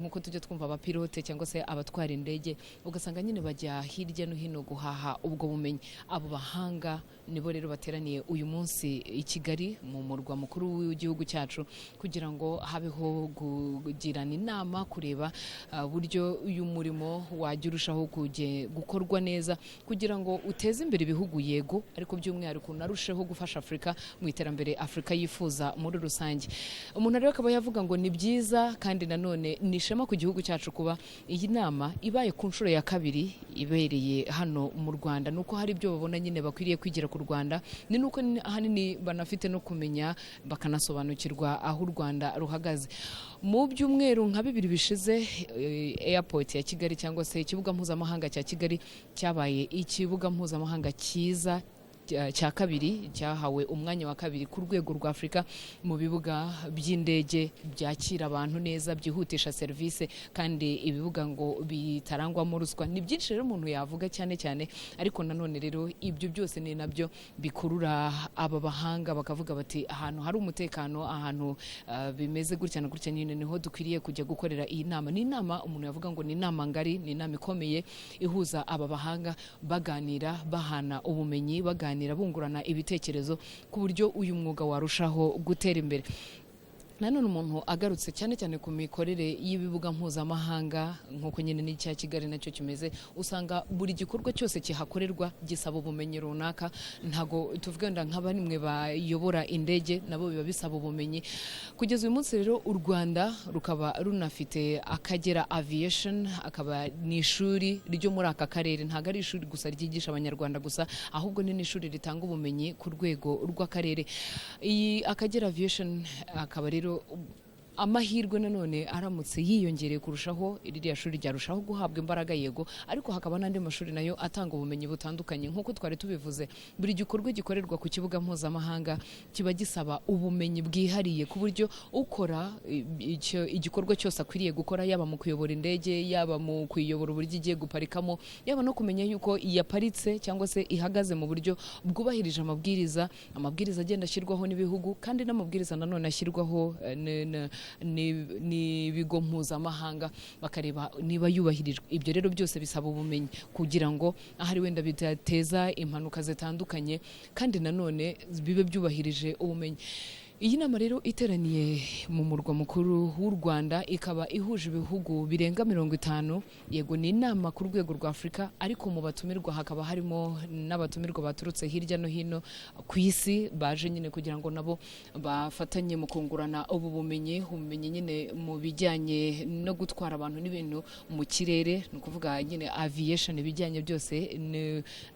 nkuko tujya twumva abapilote cyangwa se abatwara indege ugasanga nyine bajya hirya no hino guhaha ubwo bumenyi. Abo bahanga nibo rero bateraniye uyu munsi i Kigali mu murwa mukuru w'igihugu cyacu kugira ngo habeho kugirana inama kureba buryo uyu murimo wajya urushaho gukorwa neza kugira ngo uteze imbere ibihugu yego ariko by'umwihariko narusheho gufasha Afrika mu iterambere Afrika yifuza muri rusange. Umuntu rero akaba yavuga ngo ni byiza kandi nanone nishema ku gihugu cyacu kuba iyi nama ibaye ku nshuro ya kabiri ibereye hano mu Rwanda. Nuko hari ibyo babona nyine bakwiriye kwigira ku Rwanda, ni nuko ahanini banafite no kumenya bakanasobanukirwa aho u Rwanda ruhagaze. Mu byumweru nka 2 bishize airport ya Kigali cyangwa se ikibuga mpuzamahanga cya Kigali cyabaye ikibuga mpuzamahanga cyiza cya kabiri, cyahawe umwanya wa kabiri ku rwego rwa Afrika mu bibuga by'indege byakira abantu neza, byihutisha service kandi ibibuga ngo bitarangwamo ruswa. Ni byinshi rero umuntu yavuga cyane cyane, ariko nanone rero ibyo byose ni nabyo bikurura aba bahanga bakavuga bati ahantu hari umutekano, ahantu bimeze gutya na gutya nyine niho dukwiriye kujya gukorera iyi nama. Ni inama umuntu yavuga ngo ni inama ngari, ni inama ikomeye ihuza aba bahanga baganira, bahana ubumenyi, baganira bungurana ibitekerezo ku buryo uyu mwuga warushaho gutera imbere. Nanone umuntu agarutse cyane cyane ku mikorere y'ibibuga mpuzamahanga nkuko nyine n'icya Kigali nacyo kimeze, usanga buri gikorwa cyose kihakorerwa gisaba ubumenyi runaka. Ntago tuvuga nk'abanimwe bayobora indege nabo biba bisaba ubumenyi. Kugeza uyu munsi rero u Rwanda rukaba runafite Akagera Aviation, akaba ni ishuri ryo muri aka karere. Ntago ari ishuri gusa ryigisha abanyarwanda gusa, ahubwo ni ishuri ritanga ubumenyi ku rwego rw'akarere. Iyi Akagera Aviation akaba rero amahirwe nanone aramutse yiyongereye kurushaho, iriya shuri ryarushaho guhabwa imbaraga yego, ariko hakaba n'andi mashuri nayo atanga ubumenyi butandukanye. Nkuko twari tubivuze, buri gikorwa gikorerwa ku kibuga mpuzamahanga kiba gisaba ubumenyi bwihariye ku buryo ukora igikorwa cyose akwiriye gukora, yaba mu kuyobora indege, yaba mu kuyobora uburyo igiye guparikamo, yaba no kumenya yuko iyaparitse cyangwa se ihagaze mu buryo bwubahirije amabwiriza agenda ashyirwaho n'ibihugu, kandi n'amabwiriza nanone ashyirwaho ni ibigo mpuzamahanga bakareba niba yubahirijwe. Ibyo rero byose bisaba ubumenyi kugira ngo ahari wenda bidateza impanuka zitandukanye kandi nanone bibe byubahirije ubumenyi. Iyi nama rero iteraniye mu murwa mukuru w'u Rwanda, ikaba ihuje ibihugu birenga 50. Yego ni inama ku rwego rwa Afrika, ariko mu batumirwa hakaba harimo n'abatumirwa baturutse hirya no hino ku isi, baje nyine kugira ngo nabo bafatanye mu kungurana ubumenyi nyine mu bijyanye no gutwara abantu n'ibintu mu kirere, no kuvuga nyine aviation, ibijyanye byose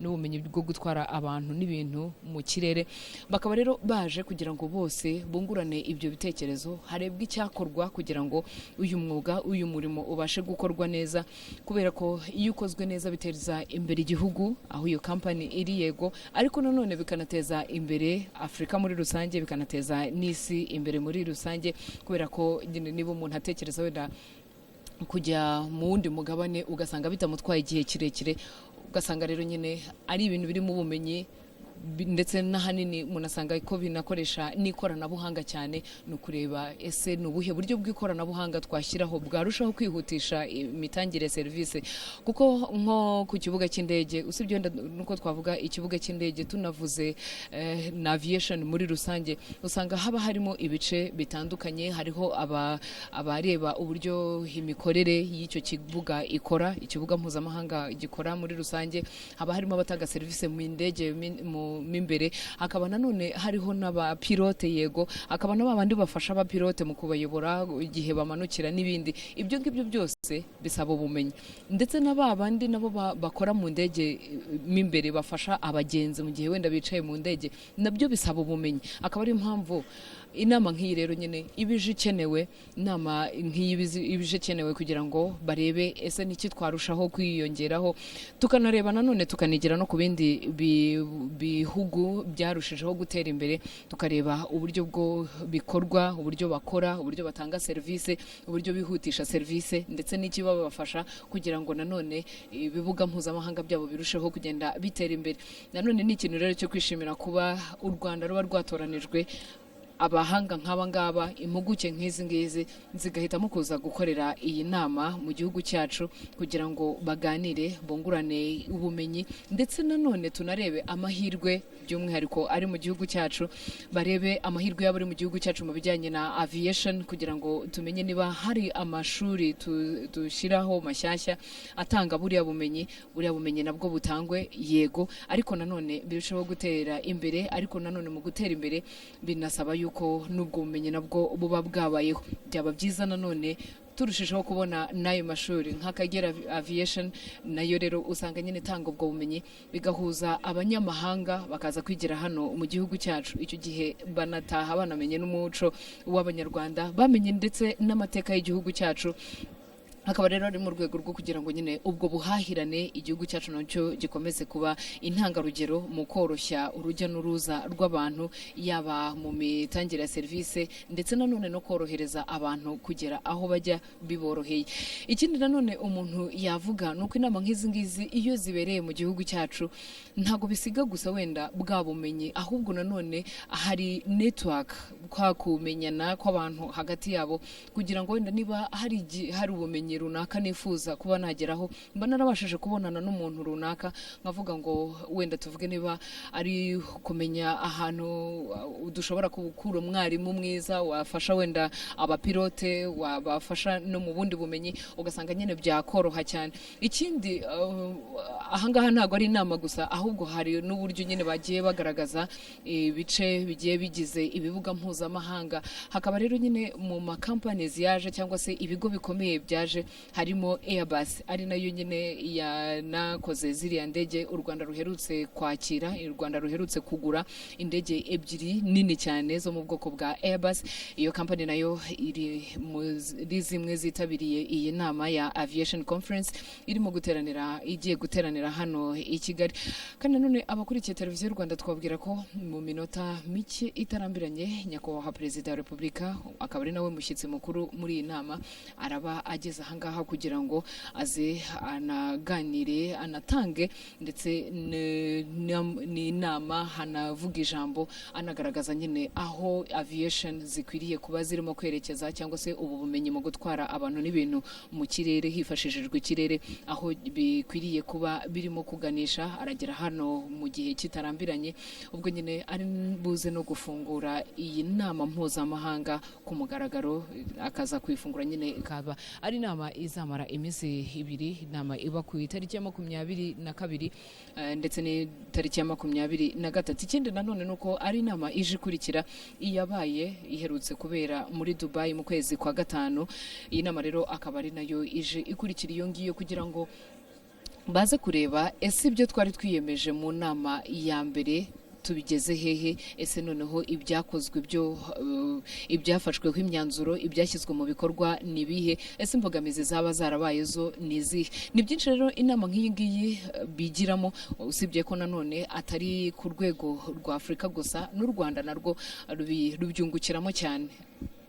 n'ubumenyi bwo gutwara abantu n'ibintu mu kirere. Bakaba rero baje kugira ngo bose bungurane ibyo bitekerezo, harebwe icyakorwa kugira ngo uyu mwuga, uyu murimo ubashe gukorwa neza, kubera ko iyo ukozwe neza biteza imbere igihugu aho iyo company iri yego, ariko nanone bikanateza imbere Afrika muri rusange, bikanateza n'isi imbere muri rusange, kubera ko niba umuntu atekereza wenda kujya mu wundi mugabane ugasanga bitamutwaye igihe kirekire, ugasanga rero nyine ari ibintu biri mu bumenyi ndetse n'ahanini munasanga ko binakoresha n'ikoranabuhanga cyane. Ni ukureba ese ni ubuhe buryo bw'ikoranabuhanga twashyiraho bwarushaho kwihutisha imitangire serivisi, kuko nko ku kibuga cy'indege, usibye nuko twavuga ikibuga cy'indege tunavuze na aviation muri rusange, usanga haba harimo ibice bitandukanye. Hariho abareba uburyo imikorere y'icyo kibuga ikora, ikibuga mpuzamahanga gikora muri rusange, haba harimo abatanga serivisi mu ndege mimbere, hakaba nanone hariho n'abapilote yego, hakaba n'abandi bafasha abapilote mu kubayobora igihe bamanukira n'ibindi. Ibyo ngibyo byose bisaba ubumenyi, ndetse n'abandi nabo bakora mu ndege mimbere bafasha abagenzi mu gihe wenda bicaye mu ndege, nabyo bisaba ubumenyi. Akaba ari impamvu inama nk'iyi rero nyine ibije ikenewe, inama nk'iyi ibije ikenewe kugira ngo barebe ese niki twarushaho kwiyongeraho, tukanareba nanone tukanigira no ku bindi bihugu byarushijeho gutera imbere, tukareba uburyo bwo bikorwa, uburyo bakora, uburyo batanga service, uburyo bihutisha service, ndetse n'ikiba babafasha kugira ngo nanone ibibuga mpuzamahanga byabo birusheho kugenda bitera imbere. Nanone ni ikintu rero cyo kwishimira kuba u Rwanda ruba rwatoranijwe abahanga nk'aba ngaba impuguke nk'izi ngizi zigahitamo kuza gukorera iyi nama mu gihugu cyacu kugira ngo baganire bungurane ubumenyi ndetse nanone tunarebe amahirwe by'umwihariko ari mu gihugu cyacu, barebe amahirwe yaba ari mu gihugu cyacu mu bijyanye na aviation kugira ngo tumenye niba hari amashuri dushyiraho mashyashya atanga buriya bumenyi nabwo butangwe yego, ariko nanone birushaho gutera imbere, ariko nanone mu gutera imbere binasaba yuko n'ubwo bumenyi nabwo buba bwabayeho. Byaba byiza nanone turushijeho kubona n'ayo mashuri nk'Akagera Aviation nayo rero usanga nyine itanga ubwo bumenyi bigahuza abanyamahanga bakaza kwigira hano mu gihugu cyacu, icyo gihe banataha banamenye n'umuco w'Abanyarwanda, bamenye ndetse n'amateka y'igihugu cyacu. Akaba rero ari mu rwego rwo kugira ngo nyine ubwo buhahirane igihugu cyacu nacyo gikomeze kuba intangarugero mu koroshya urujya n'uruza rw'abantu, yaba mu mitangire ya serivisi ndetse nanone no korohereza abantu kugera aho bajya biboroheye. Ikindi nanone umuntu yavuga ni uko inama nk'izi ngizi iyo zibereye mu gihugu cyacu ntabwo bisiga gusa wenda bwa bumenyi, ahubwo nanone hari network, kwa kumenyana kw'abantu hagati yabo kugira ngo wenda niba hari ubumenyi runaka nifuza kuba nageraho mba narabashije kubonana n'umuntu runaka nkavuga ngo wenda tuvuge niba ari kumenya ahantu dushobora gukura umwarimu mwiza wafasha wenda abapilote, wabafasha no mu bundi bumenyi, ugasanga nyine byakoroha cyane. Ikindi ahangaha ntabwo ari inama gusa, ahubwo hari n'uburyo nyine bagiye bagaragaza ibice bigiye bigize ibibuga mpuzamahanga. Hakaba rero nyine mu companies yaje cyangwa se ibigo bikomeye byaje harimo Airbus, ari nayo nyine yanakoze ziriya ndege u Rwanda ruherutse kwakira, u Rwanda ruherutse kugura indege ebyiri nini cyane zo mu bwoko bwa Airbus. Iyo company nayo iri muri zimwe zitabiriye iyi nama ya Aviation Conference igiye guteranira hano i Kigali. Kandi none abakurikiye televiziyo y'u Rwanda twabwira ko mu minota mike itarambiranye nyakubahwa Perezida wa Repubulika akaba ari nawe mushyitsi mukuru muri iyi nama araba ageze ahangaha kugira ngo aze anaganire, anatange ndetse n'inama, hanavuga ijambo anagaragaza nyine aho aviation zikwiriye kuba zirimo kwerekeza cyangwa se ubu bumenyi mu gutwara abantu n'ibintu mu kirere hifashishijwe ikirere aho bikwiriye kuba birimo kuganisha. Aragera hano mu gihe kitarambiranye, ubwo nyine ari buze no gufungura iyi nama mpuzamahanga ku mugaragaro, akaza kwifungura nyine ikaba ari inama izamara iminsi ibiri, inama iba ku itariki ya 22 ndetse n'itariki ya 23. Ikindi nanone nuko ari inama ije ikurikira iyabaye iherutse kubera muri Dubai mu kwezi kwa gatanu. Iyi nama rero akaba ari nayo ije ikurikira iyo ngiyo kugira ngo baze kureba ese ibyo twari twiyemeje mu nama ya mbere tubigeze hehe, ese noneho ibyakozwe ibyafashweho imyanzuro, ibyashyizwe mu bikorwa ni bihe, ese imbogamizi zaba zarabaye zo ni izihe. Ni byinshi rero inama nk'iyi ngiyi bigiramo, usibye ko nanone atari ku rwego rwa Afurika gusa, n'u Rwanda narwo rubyungukiramo cyane,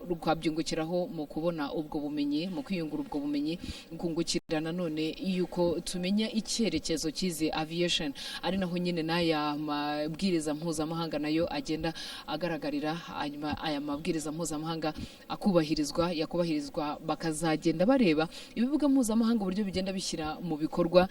rukabyungukiraho mu kubona ubwo bumenyi, mu kwiyungura ubwo bumenyi, kungukira nanone yuko tumenya icyerekezo cy'izi aviation, ari naho nyine n'aya mabwiriza mpuzamahanga nayo agenda agaragarira. Hanyuma aya mabwiriza mpuzamahanga yakubahirizwa bakazagenda bareba ibibuga mpuzamahanga uburyo bigenda bishyira mu bikorwa,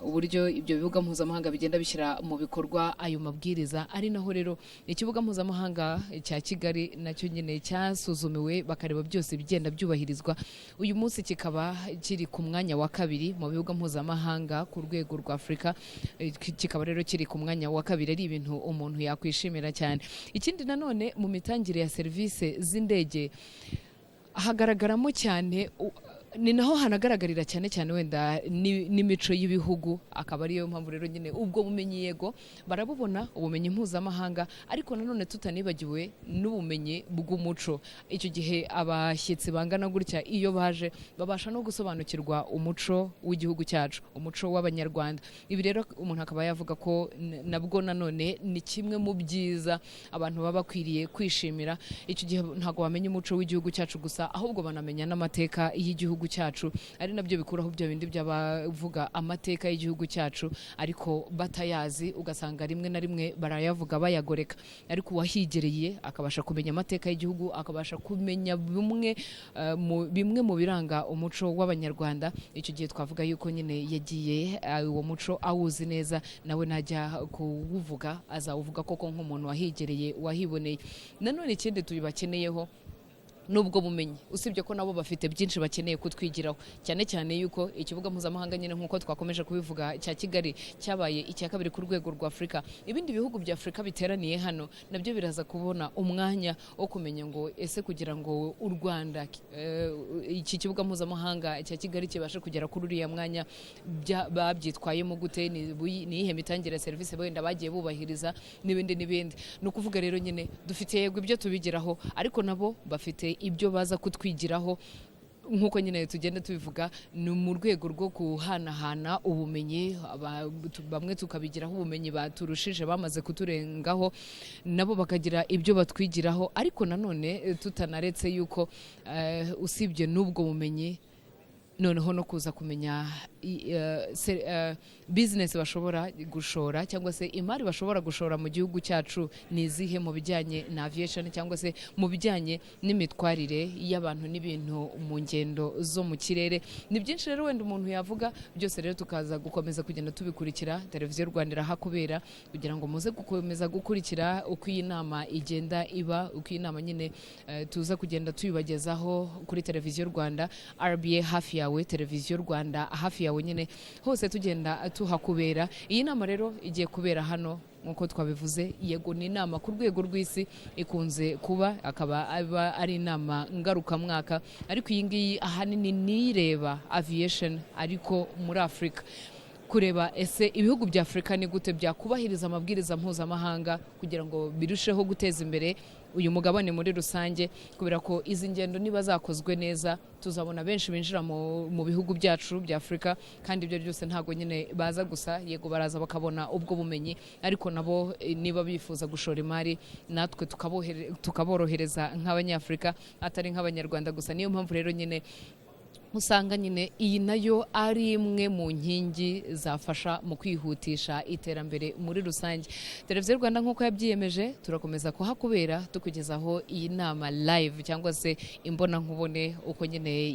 uburyo ibyo bibuga mpuzamahanga bigenda bishyira mu bikorwa ayo mabwiriza. Ari naho rero ikibuga mpuzamahanga cya Kigali nacyo nyine cyasuzumiwe bakareba byose bigenda byubahirizwa. Uyu munsi kikaba kiri ku mwanya wa 2 mu bibuga mpuzamahanga ku rwego rwa Afurika, kikaba rero kiri ku mwanya wa 2, ari ibintu umuntu yakwishimira cyane. Ikindi nanone mu mitangire ya serivisi z'indege hagaragaramo cyane, ni naho hanagaragarira cyane cyane wenda n'imico y'ibihugu, akaba ariyo mpamvu rero nyine ubwo bumenyi yego barabubona, ubumenyi mpuzamahanga, ariko nanone tutanibagiwe n'ubumenyi bw'umuco. Icyo gihe abashyitsi bangana gutya iyo baje babasha no gusobanukirwa umuco w'igihugu cyacu, umuco w'Abanyarwanda. Ibi rero umuntu akaba yavuga ko nabwo nanone ni kimwe mu byiza abantu baba bakwiriye kwishimira. Icyo gihe ntabwo bamenya umuco w'igihugu cyacu gusa, ahubwo banamenya n'amateka y'igihugu igihugu cyacu, ari nabyo bikuraho bya bindi by'abavuga amateka y'igihugu cyacu ariko batayazi, ugasanga rimwe na rimwe barayavuga bayagoreka, ariko uwahigereye akabasha kumenya amateka y'igihugu, akabasha kumenya bimwe mu biranga umuco w'abanyarwanda, icyo gihe twavuga yuko nyine yagiye uwo muco awuzi neza, nawe najya kuwuvuga azawuvuga koko nk'umuntu wahigereye wahiboneye. Nanone ikindi tubakeneyeho nubwo bumenyi, usibye ko nabo bafite byinshi bakeneye kutwigiraho, cyane cyane yuko ikibuga mpuzamahanga nyine nk'uko twakomeje kubivuga cya Kigali cyabaye icya kabiri ku rwego rwa Afurika. Ibindi bihugu bya Afurika biteraniye hano nabyo biraza kubona umwanya wo kumenya ngo ese kugira ngo u Rwanda iki kibuga mpuzamahanga cya Kigali kibashe kugera kuri uriya mwanya babyitwayemo gute, ni iyihe mitangire ya serivisi wenda bagiye bubahiriza n'ibindi n'ibindi. Ni ukuvuga rero nyine dufite yego ibyo tubigeraho, ariko nabo bafite ibyo baza kutwigiraho, nk'uko nyine tugenda tubivuga, ni mu rwego rwo kuhanahana ubumenyi, bamwe tukabigiraho ubumenyi baturushije bamaze kuturengaho, nabo bakagira ibyo batwigiraho, ariko nanone tutanaretse yuko usibye n'ubwo bumenyi noneho no kuza kumenya business bashobora gushora cyangwa se imari bashobora gushora mu gihugu cyacu ni izihe mu bijyanye na aviation cyangwa se mu bijyanye n'imitwarire y'abantu n'ibintu mu ngendo zo mu kirere. Ni byinshi rero wenda umuntu yavuga, byose rero tukaza gukomeza kugenda tubikurikira. Televiziyo Rwanda irahakubera kugira ngo muze gukomeza gukurikira uko iyi nama igenda iba, uko iyi nama nyine tuza kugenda tuyibagezaho kuri Televiziyo Rwanda, RBA hafi yawe, Televiziyo Rwanda hafi yawe, nyine hose tugenda tuhakubera. Iyi nama rero igiye kubera hano nk'uko twabivuze, yego ni inama ku rwego rw'isi ikunze kuba, akaba ari inama ngarukamwaka, ariko iyi ngiyi ahanini nireba aviation ariko muri Afurika, kureba ese ibihugu bya Afurika ni gute byakubahiriza amabwiriza mpuzamahanga kugira ngo birusheho guteza imbere uyu mugabane muri rusange, kubera ko izi ngendo niba zakozwe neza tuzabona benshi binjira mu bihugu byacu bya Afurika, kandi ibyo byose ntago nyine baza gusa, yego baraza bakabona ubwo bumenyi, ariko nabo niba bifuza gushora imari natwe tukaborohereza nk'abanyafurika atari nk'abanyarwanda gusa. Niyo mpamvu rero nyine usanga nyine iyi nayo ari imwe mu nkingi zafasha mu kwihutisha iterambere muri rusange. Televiziyo Rwanda nk'uko yabyiyemeje, turakomeza kuhakubera tukugezaho iyi nama live cyangwa se imbona nkubone uko nyine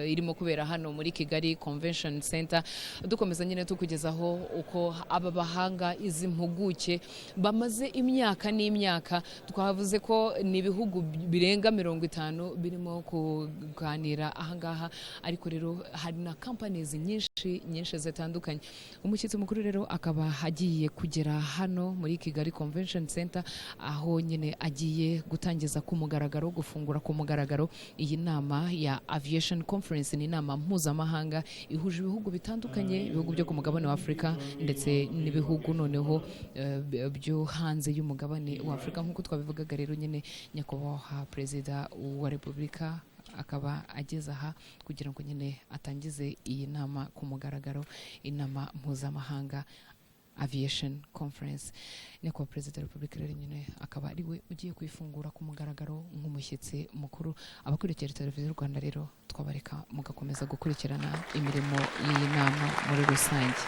irimo kubera hano muri Kigali Convention Center, dukomeza nyine tukugezaho uko aba bahanga, izi mpuguke bamaze imyaka n'imyaka, twavuze ko ni ibihugu birenga 50 birimo kuganira ahangaha, ariko rero hari na companies nyinshi zitandukanye. Umushyitsi mukuru rero akaba agiye kugera hano muri Kigali Convention Center, aho nyine agiye gutangiza ku mugaragaro, gufungura ku mugaragaro iyi nama ya Aviation Conference. Ni inama mpuzamahanga ihuje ibihugu bitandukanye, ibihugu byo ku mugabane wa Afurika ndetse n'ibihugu noneho byo hanze y'umugabane wa Afurika. Nk'uko twabivugaga rero nyine nyakubahwa Perezida wa Repubulika akaba ageze aha kugira ngo nyine atangize iyi nama ku mugaragaro, inama mpuzamahanga Aviation Conference. Nyakubahwa Perezida wa Repubulika rero nyine akaba ari we ugiye kwifungura ku mugaragaro nk'umushyitsi mukuru. Abakurikira Televiziyo Rwanda rero twabareka mugakomeza gukurikirana imirimo y'iyi nama muri rusange.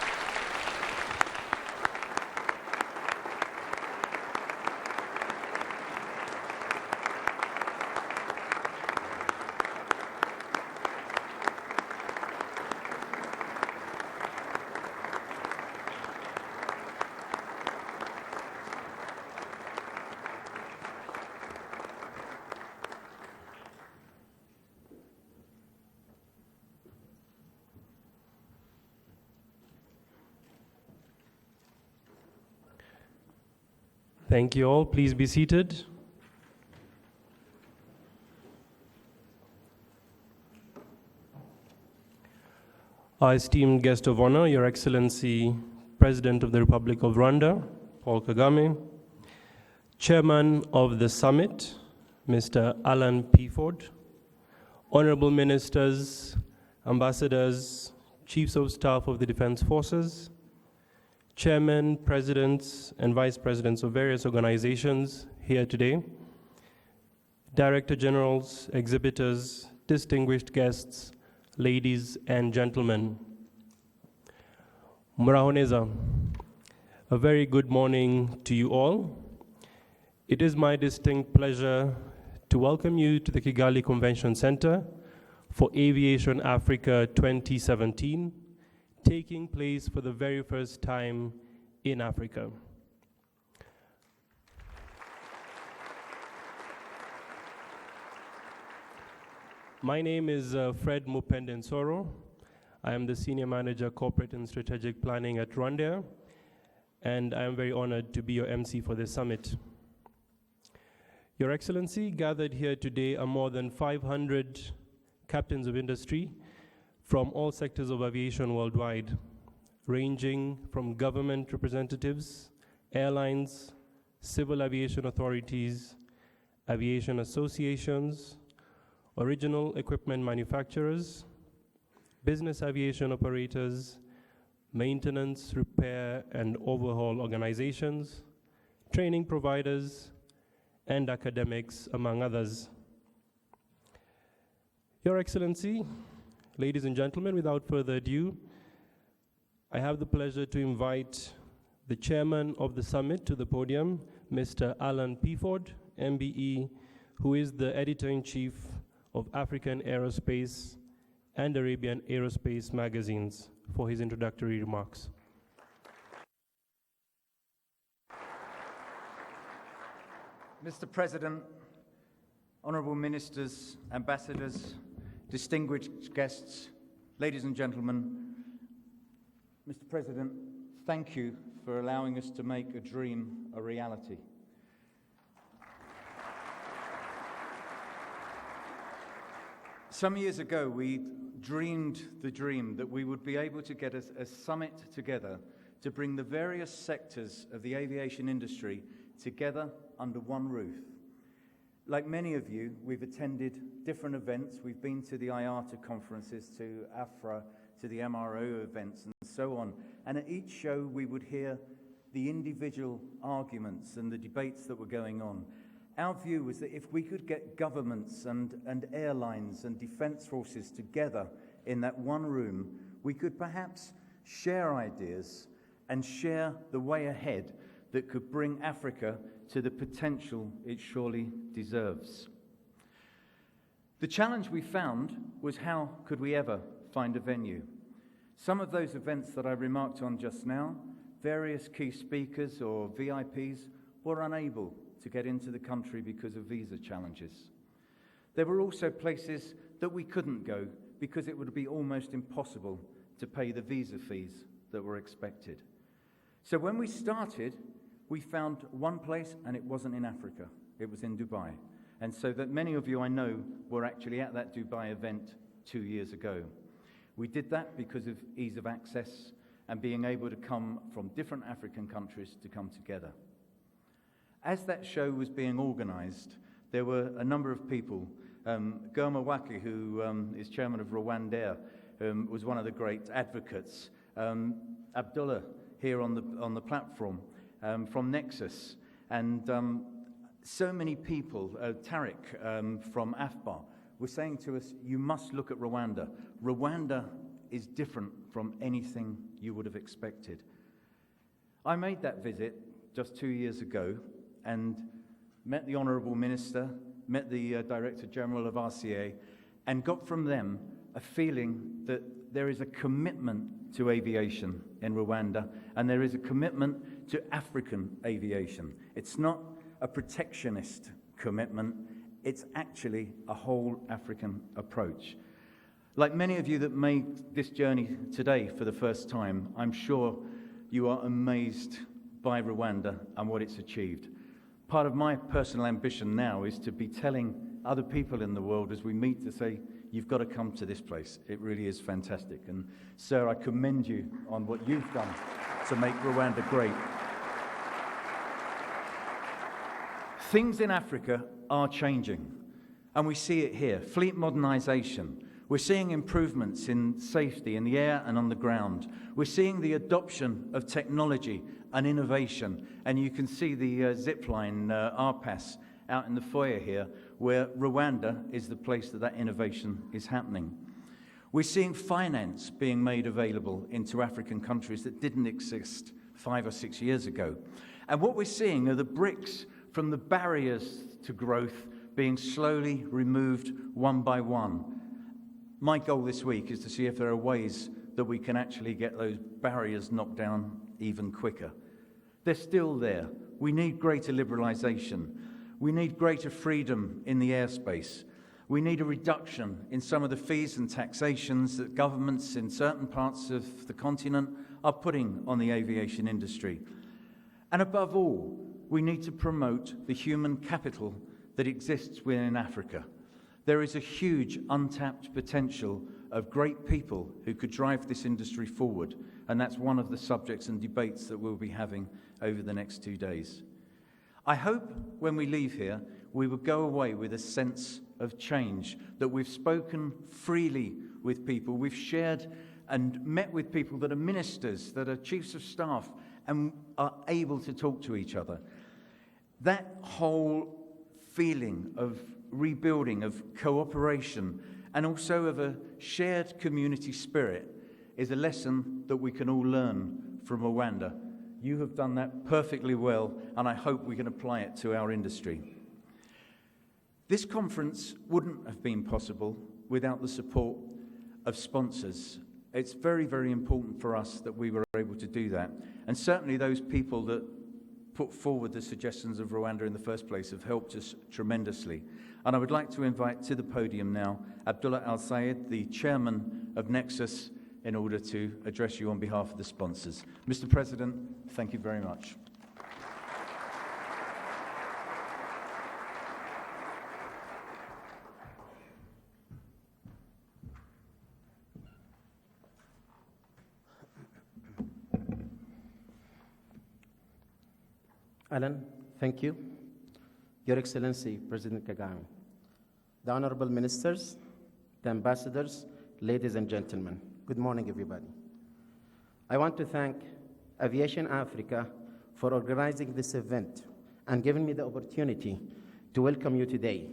Thank you all. Please be seated. Our esteemed guest of honor, Your Excellency, President of the Republic of Rwanda, Paul Kagame, Chairman of the Summit, Mr. Alan Peaford, Honorable Ministers, Ambassadors, Chiefs of Staff of the Defense Forces, Chairmen, Presidents, and Vice Presidents of various organizations here today, Director Generals, exhibitors, distinguished guests, ladies and gentlemen. Murahoneza, a very good morning to you all. It is my distinct pleasure to welcome you to the Kigali Convention Center for Aviation Africa 2017, taking place for the very first time in Africa. My name is Fred Mupendensoro. I am the Senior Manager, Corporate and Strategic Planning at Rwandair, and I am very honored to be your MC for this summit. Your Excellency, gathered here today are more than 500 captains of industry from all sectors of aviation worldwide, ranging from government representatives, airlines, civil aviation authorities, aviation associations, original equipment manufacturers, business aviation operators, maintenance, repair, and overhaul organizations, training providers, and academics, among others. Your Excellency, ladies and gentlemen, without further ado, I have the pleasure to invite the chairman of the summit to the podium, Mr. Alan Peaford, MBE, who is the editor-in-chief of African Aerospace and Arabian Aerospace magazines, for his introductory remarks. Mr. President, honorable ministers, ambassadors, distinguished guests, ladies and gentlemen, Mr. President, thank you for allowing us to make a dream a reality. Some years ago, we dreamed the dream that we would be able to get a summit together to bring the various sectors of the aviation industry together under one roof. Like many of you, we've attended different events. We've been to the IATA conferences, to AFRA, to the MRO events, and so on. And at each show, we would hear the individual arguments and the debates that were going on. Our view was that if we could get governments and airlines and defense forces together in that one room, we could perhaps share ideas and share the way ahead that could bring Africa to the potential it surely deserves. The challenge we found was, how could we ever find a venue? Some of those events that I remarked on just now, various key speakers or VIPs were unable to get into the country because of visa challenges. There were also places that we couldn't go because it would be almost impossible to pay the visa fees that were expected. So when we started, we found one place, and it wasn't in Africa, it was in Dubai. And so that many of you I know were actually at that Dubai event 2 years ago. We did that because of ease of access and being able to come from different African countries to come together. As that show was being organized, there were a number of people. Germa Waki, who is chairman of Rwandair, was one of the great advocates. Abdullah, here on the platform, from Nexus, and so many people, Tariq from AFBAR, were saying to us, you must look at Rwanda. Rwanda is different from anything you would have expected. I made that visit just 2 years ago and met the Honourable Minister, met the Director General of RCA, and got from them a feeling that there is a commitment to aviation in Rwanda, and there is a commitment to African aviation. It's not a protectionist commitment, it's actually a whole African approach. Like many of you that made this journey today for the first time, I'm sure you are amazed by Rwanda and what it's achieved. Part of my personal ambition now is to be telling other people in the world as we meet to say, you've got to come to this place. It really is fantastic. And sir, I commend you on what you've done to make Rwanda great. Things in Africa are changing, and we see it here. Fleet modernization. We're seeing improvements in safety in the air and on the ground. We're seeing the adoption of technology and innovation, and you can see the zipline RPAS out in the foyer here, where Rwanda is the place that innovation is happening. We're seeing finance being made available into African countries that didn't exist 5 or 6 years ago. And what we're seeing are the bricks from the barriers to growth being slowly removed one by one. My goal this week is to see if there are ways that we can actually get those barriers knocked down even quicker. They're still there. We need greater liberalisation. We need greater freedom in the airspace. We need a reduction in some of the fees and taxations that governments in certain parts of the continent are putting on the aviation industry. And above all, we need to promote the human capital that exists within Africa. There is a huge untapped potential of great people who could drive this industry forward, and that's one of the subjects and debates that we'll be having over the next 2 days. I hope when we leave here, we will go away with a sense of change, that we've spoken freely with people, we've shared and met with people that are ministers, that are chiefs of staff, and are able to talk to each other. That whole feeling of rebuilding, of cooperation, and also of a shared community spirit is a lesson that we can all learn from Rwanda. You have done that perfectly well, and I hope we can apply it to our industry. This conference wouldn't have been possible without the support of sponsors. It's very, very important for us that we were able to do that. And certainly those people that put forward the suggestions of Rwanda in the first place have helped us tremendously. And I would like to invite to the podium now Abdullah Al-Sayed, the chairman of Nexus, in order to address you on behalf of the sponsors. Mr. President, thank you very much. Alan, thank you. Your Excellency, President Kagame, the honorable ministers, the ambassadors, ladies and gentlemen, good morning, everybody. I want to thank Aviation Africa for organizing this event and giving me the opportunity to welcome you today,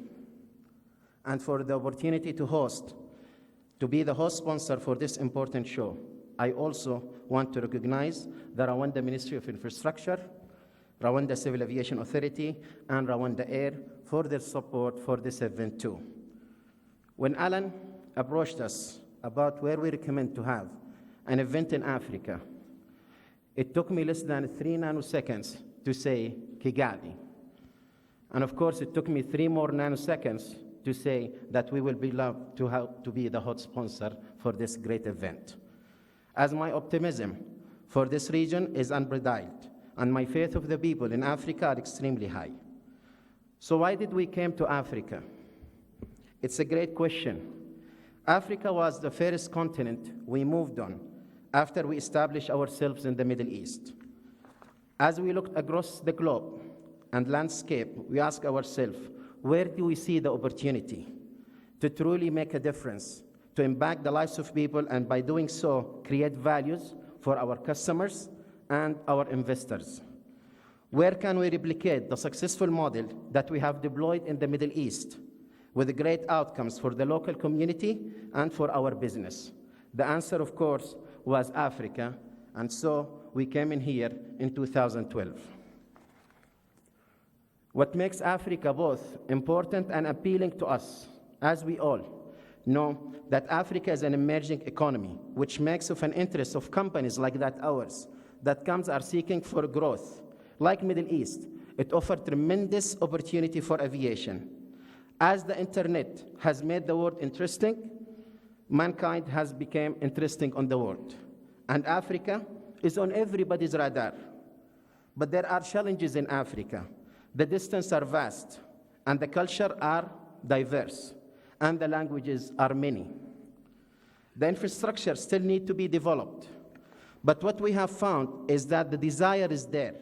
and for the opportunity to be the host sponsor for this important show. I also want to recognize the Rwanda Ministry of Infrastructure, Rwanda Civil Aviation Authority, and Rwanda Air for their support for this event too. When Alan approached us about where we recommend to have an event in Africa, it took me less than 3 nanoseconds to say Kigali. And of course, it took me 3 more nanoseconds to say that we will be loved to help to be the hot sponsor for this great event. As my optimism for this region is unbridled, and my faith of the people in Africa are extremely high. So why did we came to Africa? It's a great question. Africa was the first continent we moved on after we established ourselves in the Middle East. As we looked across the globe and landscape, we asked ourselves, where do we see the opportunity to truly make a difference, to impact the lives of people, and by doing so, create values for our customers and our investors? Where can we replicate the successful model that we have deployed in the Middle East with great outcomes for the local community and for our business? The answer, of course, was Africa, and so we came in here in 2012. What makes Africa both important and appealing to us, as we all know that Africa is an emerging economy, which makes of an interest of companies like that ours, that comes are seeking for growth. Like Middle East, it offers tremendous opportunity for aviation. As the internet has made the world interesting, mankind has become interesting on the world. And Africa is on everybody's radar. But there are challenges in Africa. The distances are vast, and the culture are diverse, and the languages are many. The infrastructure still need to be developed. But what we have found is that the desire is there.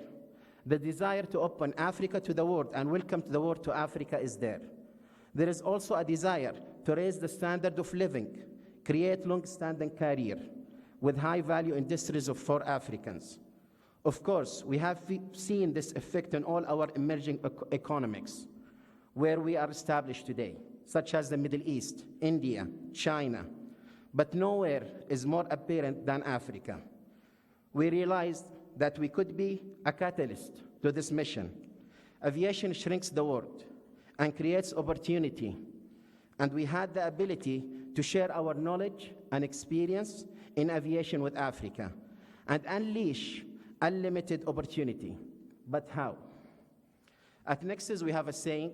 The desire to open Africa to the world and welcome to the world to Africa is there. There is also a desire to raise the standard of living, create long-standing career with high-value industries for Africans. Of course, we have seen this effect in all our emerging economies where we are established today, such as the Middle East, India, China. but nowhere is more apparent than Africa. We realized that we could be a catalyst to this mission. Aviation shrinks the world and creates opportunity, and we had the ability to share our knowledge and experience in aviation with Africa and unleash unlimited opportunity. But how? At Nexus, we have a saying,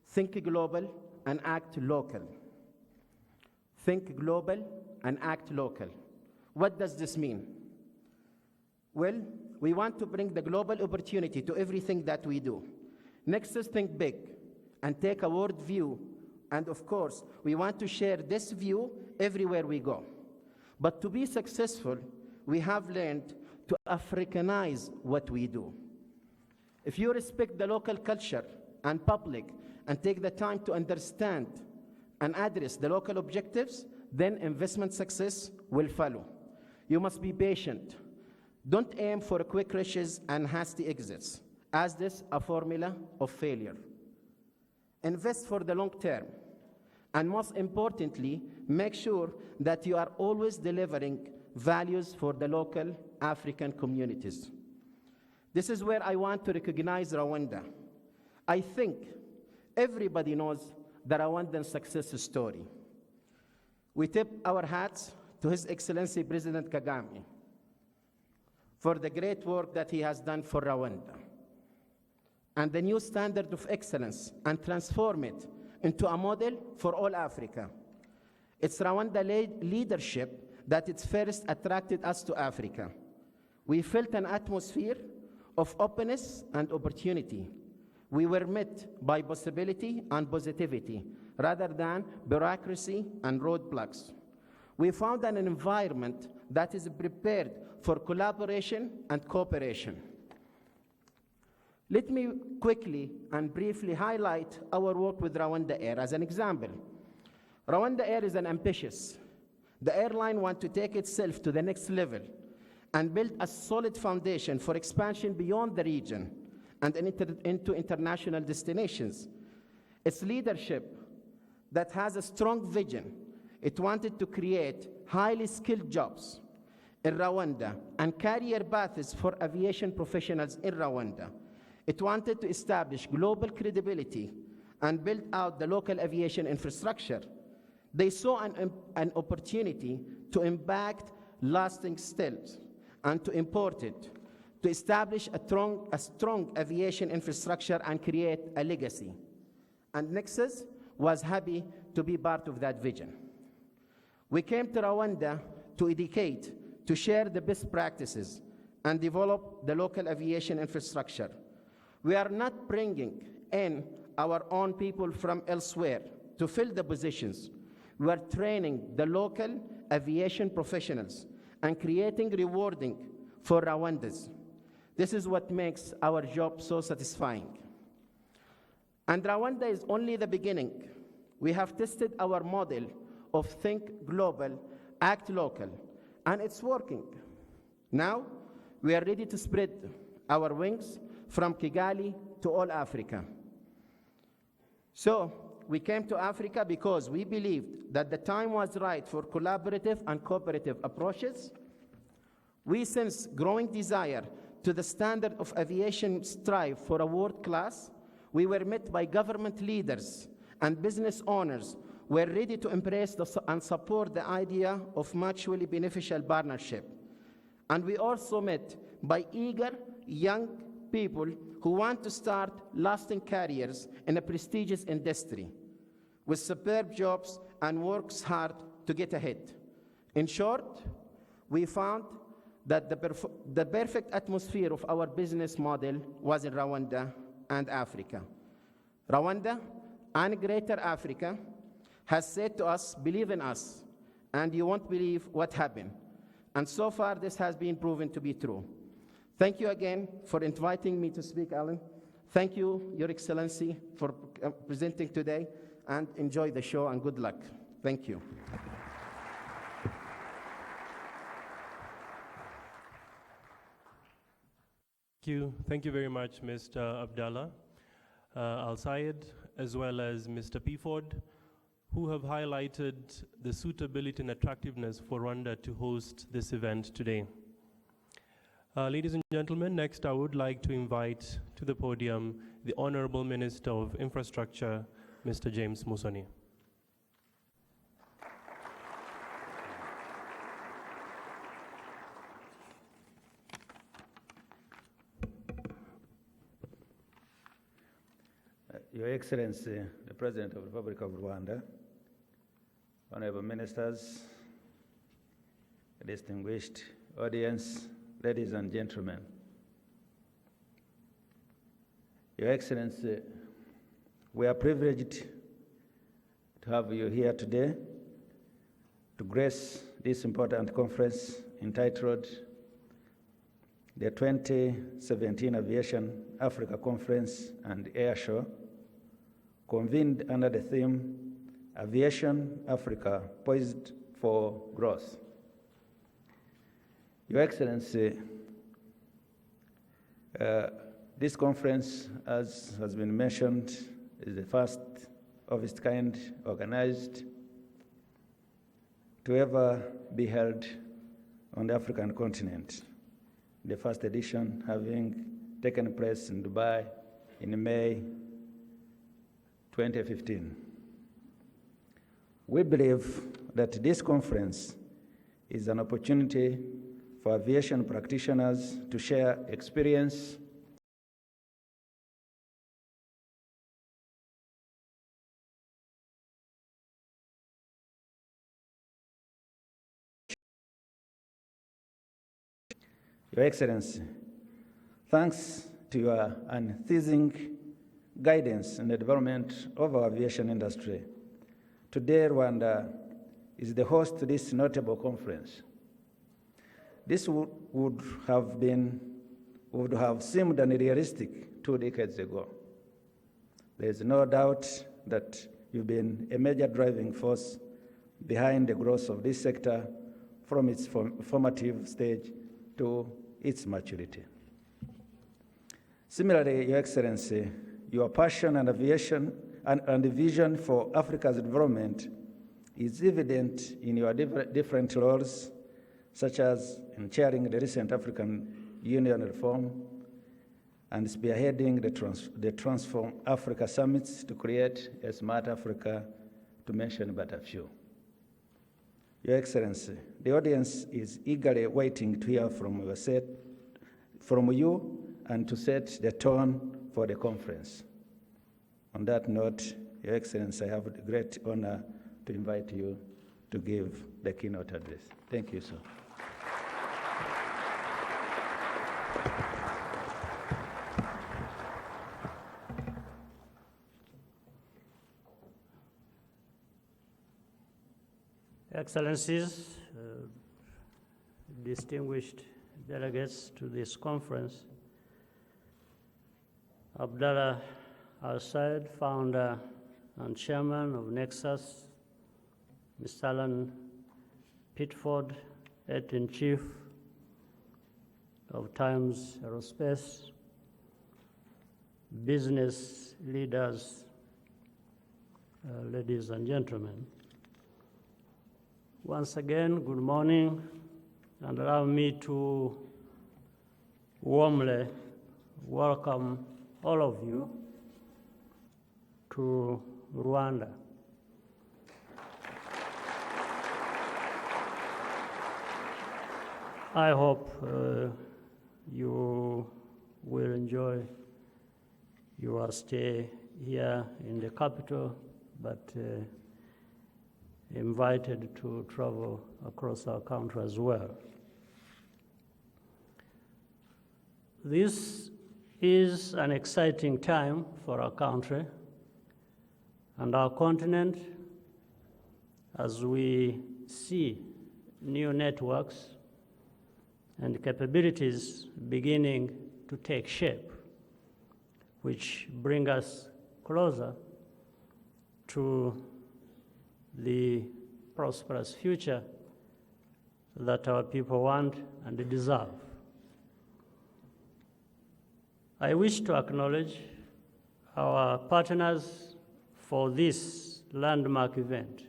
think global and act local. Think global and act local. What does this mean? Well, we want to bring the global opportunity to everything that we do. Nexus think big and take a world view, and of course, we want to share this view everywhere we go. But to be successful, we have learned to Africanize what we do. If you respect the local culture and public and take the time to understand and address the local objectives, then investment success will follow. You must be patient. Don't aim for quick rushes and hasty exits, as this a formula of failure. Invest for the long term, and most importantly, make sure that you are always delivering values for the local African communities. This is where I want to recognize Rwanda. I think everybody knows the Rwandan success story. We tip our hats to His Excellency President Kagame for the great work that he has done for Rwanda and the new standard of excellence, and transform it into a model for all Africa. It's Rwanda leadership that it first attracted us to Africa. We felt an atmosphere of openness and opportunity. We were met by possibility and positivity rather than bureaucracy and roadblocks. We found an environment that is prepared for collaboration and cooperation. Let me quickly and briefly highlight our work with Rwanda Air as an example. Rwanda Air is ambitious. The airline wants to take itself to the next level and build a solid foundation for expansion beyond the region and into international destinations. Its leadership that has a strong vision. It wanted to create highly skilled jobs in Rwanda and career paths for aviation professionals in Rwanda. It wanted to establish global credibility and build out the local aviation infrastructure. They saw an opportunity to impact lasting skills and to import it, to establish a strong aviation infrastructure and create a legacy. And Nexus was happy to be part of that vision. We came to Rwanda to educate, to share the best practices, and develop the local aviation infrastructure. We are not bringing in our own people from elsewhere to fill the positions. We are training the local aviation professionals and creating rewarding for Rwandans. This is what makes our job so satisfying. And Rwanda is only the beginning. We have tested our model of think global, act local, and it's working. Now, we are ready to spread our wings from Kigali to all Africa. So, we came to Africa because we believed that the time was right for collaborative and cooperative approaches. We sense growing desire to the standard of aviation strive for a world class. We were met by government leaders and business owners who were ready to embrace and support the idea of mutually beneficial partnership. And we also met by eager young people who want to start lasting careers in a prestigious industry with superb jobs and works hard to get ahead. In short, we found that the perfect atmosphere of our business model was in Rwanda and Africa. Rwanda and Greater Africa has said to us, believe in us, and you won't believe what happened. And so far, this has been proven to be true. Thank you again for inviting me to speak, Alan. Thank you, Your Excellency, for presenting today, and enjoy the show, and good luck. Thank you. Thank you very much, Mr. Abdallah Al Sayed, as well as Mr. Pford, who have highlighted the suitability and attractiveness for Rwanda to host this event today. Ladies and gentlemen, next I would like to invite to the podium the Honorable Minister of Infrastructure, Mr. James Musoni. Your Excellency, the President of the Republic of Rwanda, honorable ministers, distinguished audience, ladies and gentlemen. Your Excellency, we are privileged to have you here today to grace this important conference entitled the 2017 Aviation Africa Conference and Air Show, convened under the theme Aviation Africa Poised for Growth. Your Excellency, this conference, as has been mentioned, is the first of its kind organized to ever be held on the African continent. The first edition having taken place in Dubai in May 2015. We believe that this conference is an opportunity for aviation practitioners to share experience Your Excellency, thanks to your unceasing guidance in the development of our aviation industry, today Rwanda is the host to this notable conference. This would have seemed unrealistic 2 decades ago. There is no doubt that you've been a major driving force behind the growth of this sector from its formative stage to its maturity. Similarly, Your Excellency, your passion and aviation and the vision for Africa's development is evident in your different roles, such as in chairing the recent African Union reform and spearheading the Transform Africa summits to create a smart Africa, to mention but a few. Your Excellency, the audience is eagerly waiting to hear from you and to set the tone for the conference. On that note, Your Excellency, I have the great honor to invite you to give the keynote address. Thank you, sir. Excellencies, distinguished delegates to this conference, Abdallah Al-Said, founder and chairman of Nexus, Mr. Alan Pitford, editor-in-chief of Times Aerospace, business leaders, ladies and gentlemen. Once again, good morning, and allow me to warmly welcome all of you to Rwanda. I hope you will enjoy your stay here in the capital, but invited to travel across our country as well. This is an exciting time for our country and our continent as we see new networks and capabilities beginning to take shape, which bring us closer to the prosperous future that our people want and deserve. I wish to acknowledge our partners for this landmark event.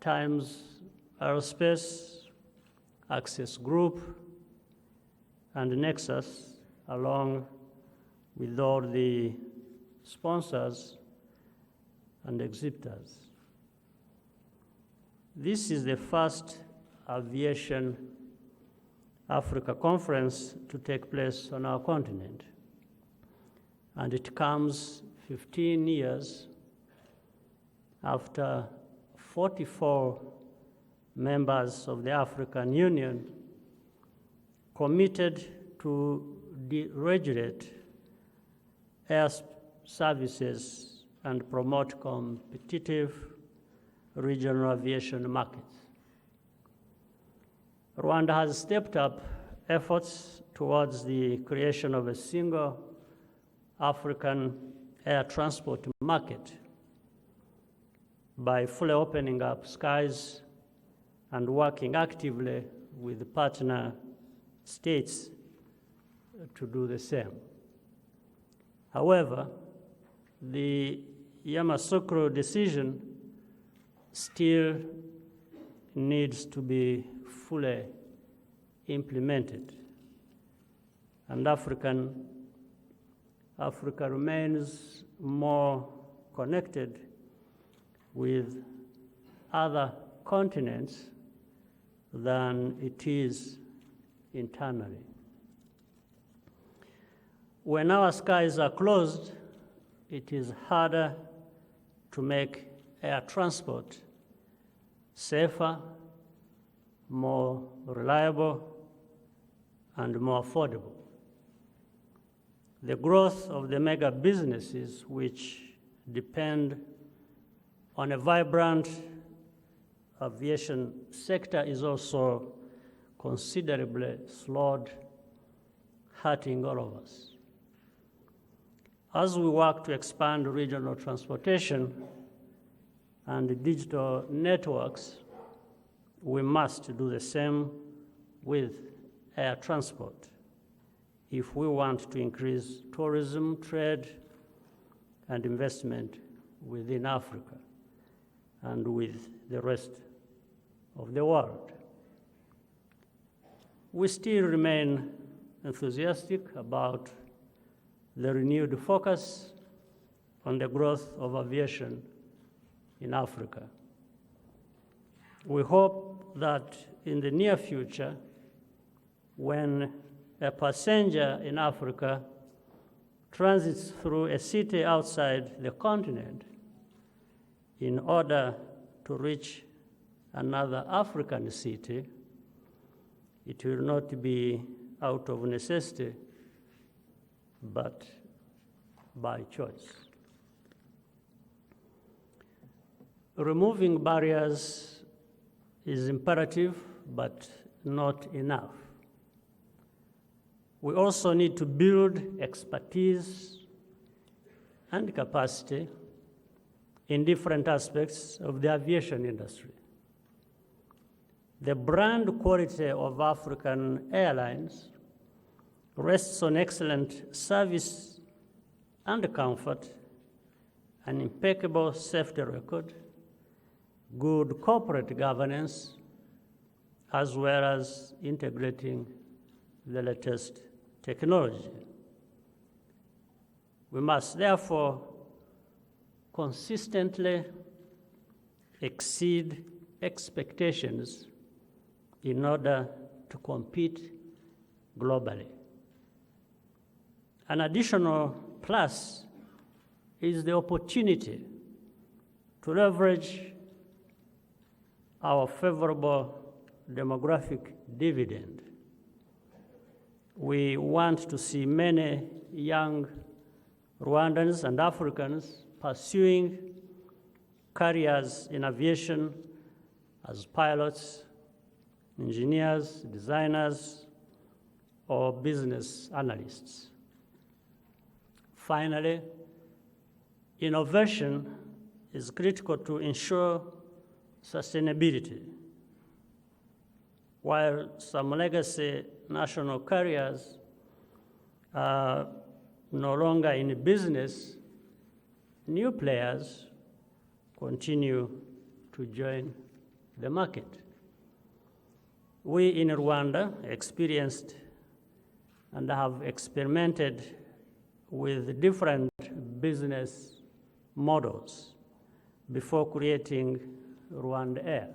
Times Aerospace, Access Group, and Nexus, along with all the sponsors and exhibitors. This is the first Aviation Africa conference to take place on our continent, and it comes 15 years after 44 members of the African Union committed to deregulate air services and promote competitive regional aviation markets. Rwanda has stepped up efforts towards the creation of a single African air transport market by fully opening up skies and working actively with partner states to do the same. However, the Yamoussoukro decision still needs to be fully implemented, and Africa remains more connected with other continents than it is internally. When our skies are closed, it is harder to make air transport safer, more reliable, and more affordable. The growth of the mega businesses which depend on a vibrant aviation sector is also considerably slowed, hurting all of us. As we work to expand regional transportation and digital networks, we must do the same with air transport if we want to increase tourism, trade, and investment within Africa and with the rest of the world. We still remain enthusiastic about the renewed focus on the growth of aviation in Africa. We hope that in the near future, when a passenger in Africa transits through a city outside the continent in order to reach another African city, it will not be out of necessity, but by choice. Removing barriers is imperative, but not enough. We also need to build expertise and capacity in different aspects of the aviation industry. The brand quality of African airlines rests on excellent service and comfort, an impeccable safety record, good corporate governance, as well as integrating the latest technology. We must therefore consistently exceed expectations in order to compete globally. An additional plus is the opportunity to leverage our favorable demographic dividend. We want to see many young Rwandans and Africans pursuing careers in aviation as pilots, engineers, designers, or business analysts. Finally, innovation is critical to ensure sustainability. While some legacy national carriers are no longer in business, new players continue to join the market. We in Rwanda experienced and have experimented with different business models before creating Rwanda Air.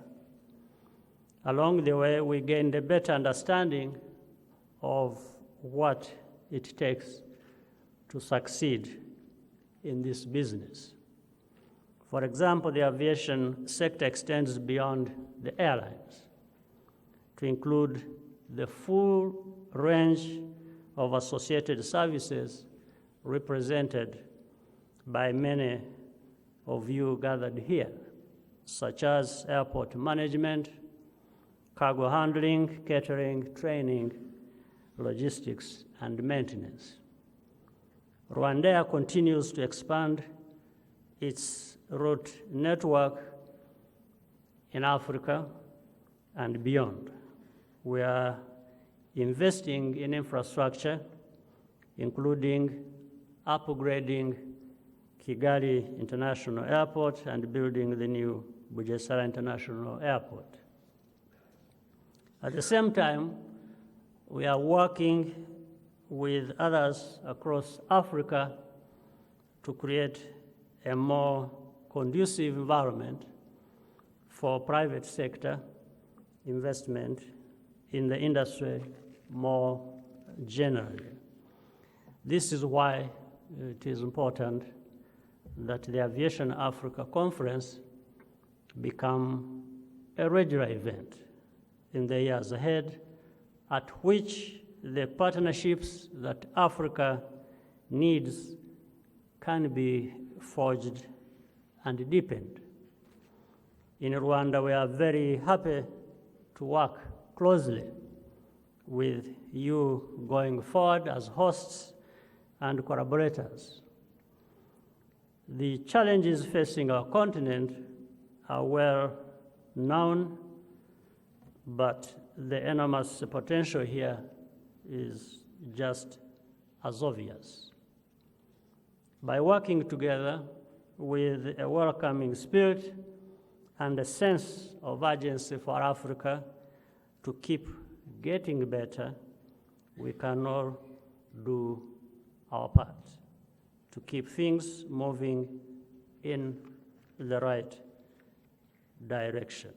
Along the way, we gained a better understanding of what it takes to succeed in this business. For example, the aviation sector extends beyond the airlines to include the full range of associated services represented by many of you gathered here, such as airport management, cargo handling, catering, training, logistics, and maintenance. Rwanda continues to expand its route network in Africa and beyond. We are investing in infrastructure, including upgrading Kigali International Airport and building the new Bugesera International Airport. At the same time, we are working with others across Africa to create a more conducive environment for private sector investment in the industry more generally. This is why it is important that the Aviation Africa Conference become a regular event in the years ahead, at which the partnerships that Africa needs can be forged and deepened. In Rwanda, we are very happy to work closely with you going forward as hosts and collaborators. The challenges facing our continent are well known, but the enormous potential here is just as obvious. By working together with a welcoming spirit and a sense of urgency for Africa to keep getting better, we can all do our part to keep things moving in the right direction.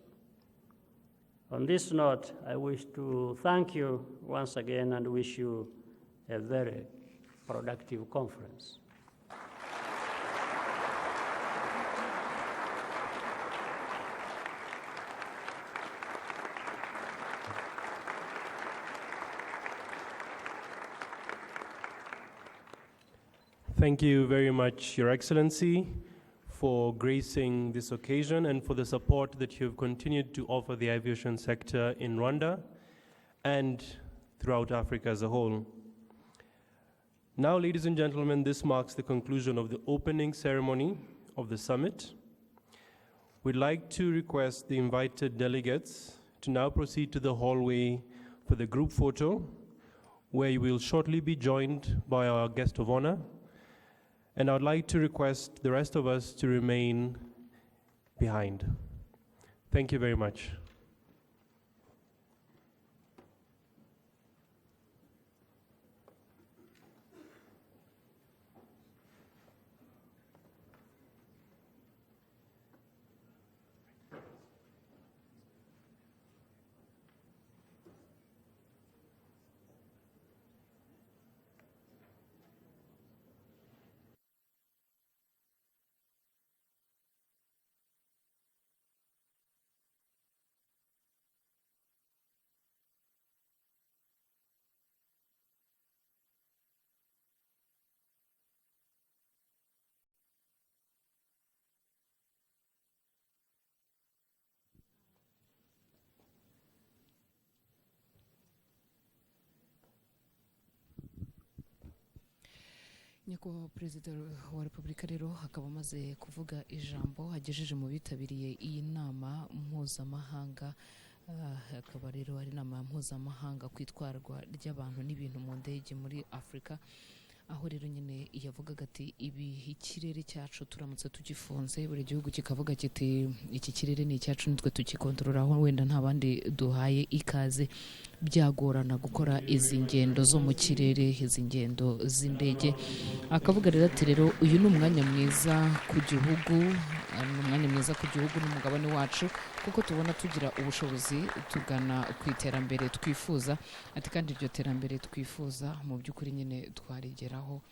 On this note, I wish to thank you once again and wish you a very productive conference. Thank you very much, Your Excellency, for gracing this occasion and for the support that you've continued to offer the aviation sector in Rwanda and throughout Africa as a whole. Now, ladies and gentlemen, this marks the conclusion of the opening ceremony of the summit. We'd like to request the invited delegates to now proceed to the hallway for the group photo, where you will shortly be joined by our guest of honor. And I'd like to request the rest of us to remain behind. Thank you very much. nyakubahwa perezida wa repubulika rero akaba amaze kuvuga ijambo agejeje mu bitabiriye iyi nama mpuzamahanga, akaba rero ari inama mpuzamahanga ku itwarwa ry'abantu n'ibintu mu ndege muri Afurika. aho rero nyine yavugaga ati ikirere cyacu turamutse tugifunze buri gihugu kikavuga kiti iki kirere ni icyacu nitwe tukikontorora, aho wenda nta bandi duhaye ikaze byagorana gukora izi ngendo zo mu kirere, izi ngendo z'indege. Akavuga rero ati rero uyu ni umwanya mwiza ku gihugu, ni umwanya mwiza ku gihugu n'umugabane wacu, kuko tubona tugira ubushobozi tugana ku iterambere twifuza. Ati kandi iryo terambere twifuza mu by'ukuri nyine twarigeraho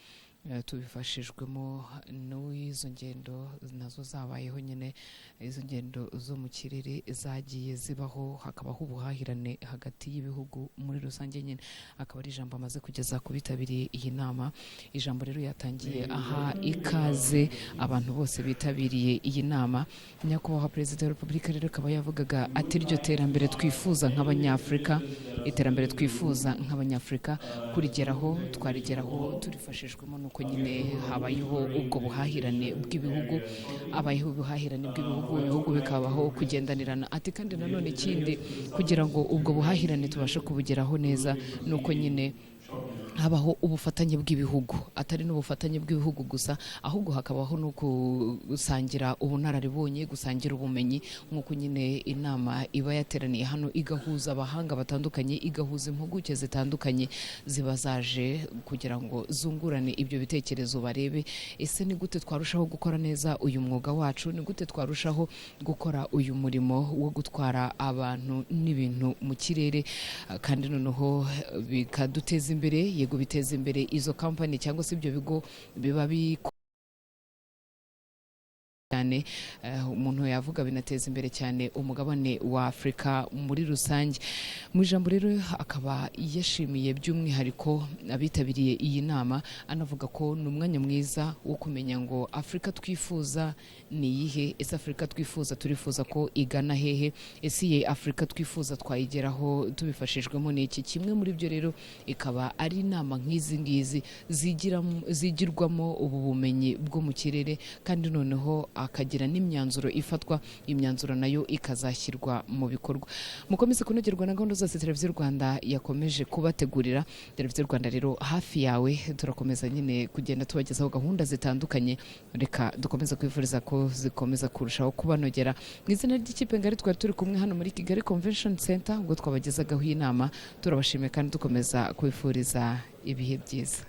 tubifashijwemo n'izo ngendo nazo zabayeho, nyine izo ngendo zo mu kirere zagiye zibaho, hakabaho ubuhahirane hagati y'ibihugu muri rusange. Nyine akaba ari ijambo amaze kugeza ku bitabiriye iyi nama. Ijambo rero yatangiye aha ikaze abantu bose bitabiriye iyi nama. Nyakubahwa Perezida wa Repubulika rero akaba yavugaga ati iryo terambere twifuza nk'Abanyafurika, iterambere twifuza nk'Abanyafurika kurigeraho twarigeraho turifashijwemo nuko nyine habayeho ubwo buhahirane bw'ibihugu, abayeho ubuhahirane bw'ibihugu, ibihugu bikabaho kugendanirana. Ati kandi nanone ikindi kugira ngo ubwo buhahirane tubashe kubugeraho neza nuko nyine habaho ubufatanye bw'ibihugu, atari n'ubufatanye bw'ibihugu gusa, ahubwo hakabaho no gusangira ubunararibonye, gusangira ubumenyi, nk'uko nyine inama iba yateraniye hano igahuza abahanga batandukanye, igahuza impuguke zitandukanye ziba zaje kugira ngo zungurane ibyo bitekerezo, barebe ese ni gute twarushaho gukora neza uyu mwuga wacu, ni gute twarushaho gukora uyu murimo wo gutwara abantu n'ibintu mu kirere, kandi noneho bikaduteza imbere, yego biteza imbere izo company cyangwa se ibyo bigo biba cyane. Umuntu yavuga binateza imbere cyane umugabane wa Afurika muri rusange. Mu ijambo rero akaba yashimiye by'umwihariko abitabiriye iyi nama, anavuga ko ni umwanya mwiza wo kumenya ngo Afurika twifuza ni iyihe, ese Afurika twifuza turifuza ko igana hehe, ese iyi Afurika twifuza twayigeraho tubifashijwemo n'iki. Kimwe muri byo rero ikaba ari inama nk'izi ngizi zigirwamo ubu bumenyi bwo mu kirere, kandi noneho akagira n'imyanzuro ifatwa, imyanzuro nayo ikazashyirwa mu bikorwa. Mukomeze kunogerwa na gahunda zose Televiziyo Rwanda yakomeje kubategurira. Televiziyo Rwanda rero hafi yawe, turakomeza nyine kugenda tubagezaho gahunda zitandukanye. Reka dukomeza kwifuriza ko zikomeza kurushaho kubanogera. Mu izina ry'ikipe ngari twari turi kumwe hano muri Kigali Convention Center ubwo twabagezagaho iyi nama, turabashimiye kandi dukomeza kwifuriza ibihe byiza.